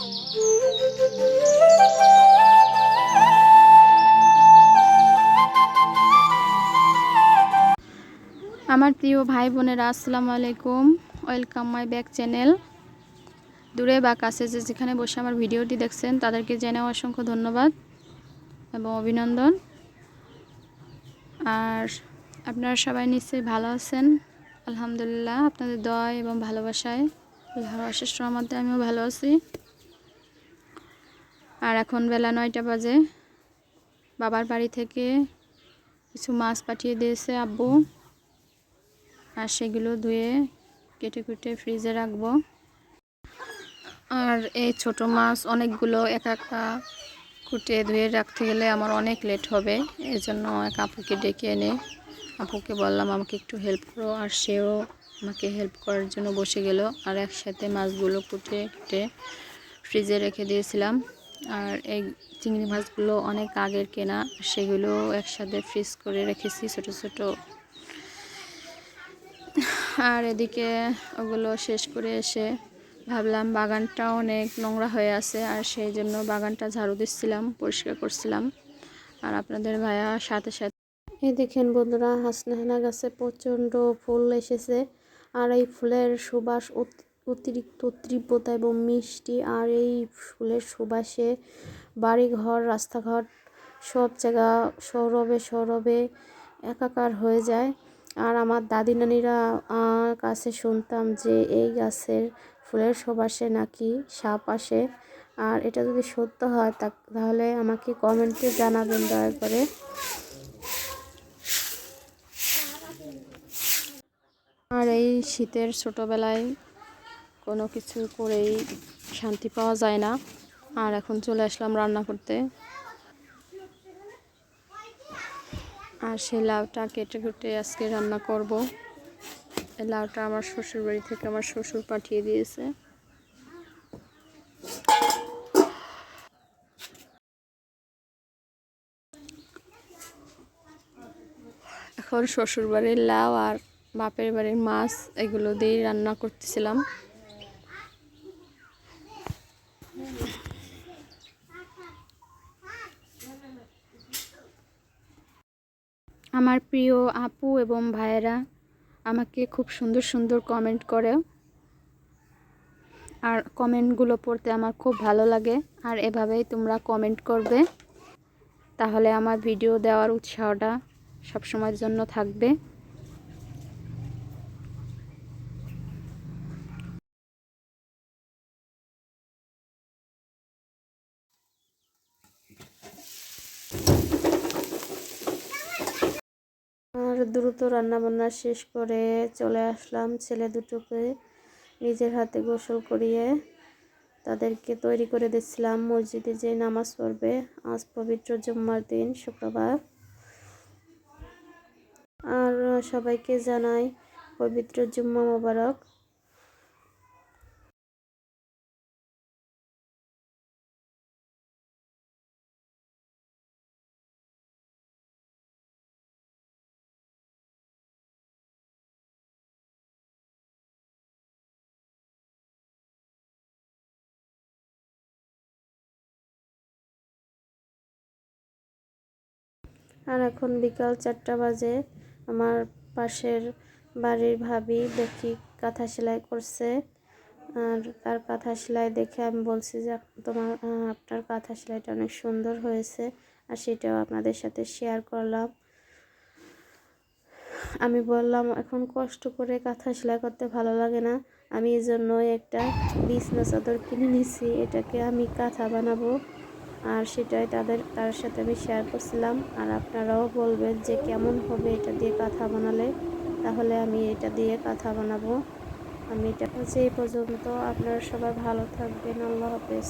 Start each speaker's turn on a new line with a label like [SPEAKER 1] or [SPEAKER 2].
[SPEAKER 1] আমার প্রিয় ভাই বোনেরা, আসসালামু আলাইকুম। Welcome my back channel. দূরে বা কাছে যে যেখানে বসে আমার ভিডিওটি দেখছেন তাদেরকে জানাই অসংখ্য ধন্যবাদ এবং অভিনন্দন। আর আপনারা সবাই নিশ্চয়ই ভালো আছেন, আলহামদুলিল্লাহ। আপনাদের দোয়া এবং ভালোবাসায়, আল্লাহর অশেষ রহমতে আমিও ভালো আছি। আর এখন বেলা 9টা বাজে। বাবার বাড়ি থেকে কিছু মাছ পাঠিয়ে দিয়েছে আব্বু, আর সেগুলো ধুয়ে কেটে কুটে ফ্রিজে রাখবো। আর এই ছোট মাছ অনেকগুলো একা কুটে ধুয়ে রাখতে গেলে আমার অনেক লেট হবে। এই জন্য এক আপুকে ডেকে এনে আপুকে বললাম আমাকে একটু হেল্প করো, আর সেও আমাকে হেল্প করার জন্য বসে গেল। আর একসাথে মাছগুলো কুটে কুটে ফ্রিজে রেখে দিয়েছিলাম। আর এই চিংড়ি মাছগুলো অনেক আগের কেনা, সেগুলো একসাথে ফ্রিজ করে রেখেছি ছোট ছোট। আর এদিকে ওগুলো শেষ করে এসে ভাবলাম বাগানটা অনেক নোংরা হয়ে আছে, আর সেই জন্য বাগানটা ঝাড়ু দিচ্ছিলাম, পরিষ্কার করছিলাম। আর আপনাদের ভাইয়া সাথে সাথে এই দেখেন বন্ধুরা, হাসনাহেনা গাছে প্রচণ্ড ফুল এসেছে। আর এই ফুলের সুবাস অতিরিক্ত তীব্রতা এবং মিষ্টি। আর এই ফুলের সুবাসে বাড়িঘর, রাস্তাঘাট সব জায়গা সৌরভে সৌরভে একাকার হয়ে যায়। আর আমার দাদি নানিরা কাছে শুনতাম যে এই গাছের ফুলের সুবাসে নাকি সাপ আসে। আর এটা যদি সত্য হয় তাহলে আমাকে কমেন্টে জানাবেন দয়া করে। আর এই শীতের ছোটোবেলায় কোনো কিছু করেই শান্তি পাওয়া যায় না। আর এখন চলে আসলাম রান্না করতে। আর সেই লাউটা কেটে কুটে আজকে রান্না করব। এই লাউটা আমার শ্বশুর বাড়ি থেকে আমার শ্বশুর পাঠিয়ে দিয়েছে। এখন শ্বশুর বাড়ির লাউ আর বাপের বাড়ির মাছ এগুলো দিয়েই রান্না করতেছিলাম। আমার প্রিয় আপু এবং ভাইয়েরা আমাকে খুব সুন্দর সুন্দর কমেন্ট করে, আর কমেন্টগুলো পড়তে আমার খুব ভালো লাগে। আর এভাবেই তোমরা কমেন্ট করবে, তাহলে আমার ভিডিও দেওয়ার উৎসাহটা সবসময়ের জন্য থাকবে। আর দ্রুত রান্নাবান্না শেষ করে চলে আসলাম ছেলে দুটোকে নিজের হাতে গোসল করিয়ে তাদেরকে তৈরি করে দিচ্ছিলাম মসজিদে যে নামাজ পড়বে। আজ পবিত্র জুম্মার দিন, শুক্রবার। আর সবাইকে জানাই পবিত্র জুম্মা মোবারক। আর এখন বিকাল 4টা বাজে। আমার পাশের বাড়ির ভাবি দেখি কাঁথা সেলাই করছে। আর তার কাঁথা সেলাই দেখে আমি বলছি যে আপনার কাঁথা সেলাইটা অনেক সুন্দর হয়েছে, আর সেটাও আপনাদের সাথে শেয়ার করলাম। আমি বললাম এখন কষ্ট করে কাঁথা সেলাই করতে ভালো লাগে না, আমি এই জন্যই একটা বিছনা চাদর কিনে নিয়েছি, এটাকে আমি কাঁথা বানাবো। আর সেটাই তার সাথে আমি শেয়ার করছিলাম। আর আপনারাও বলবেন যে কেমন হবে এটা দিয়ে কাঁথা বানালে, তাহলে আমি এটা দিয়ে কাঁথা বানাবো। আমি এটা হচ্ছে এই পর্যন্ত। আপনারা সবাই ভালো থাকবেন। আল্লাহ হাফেজ।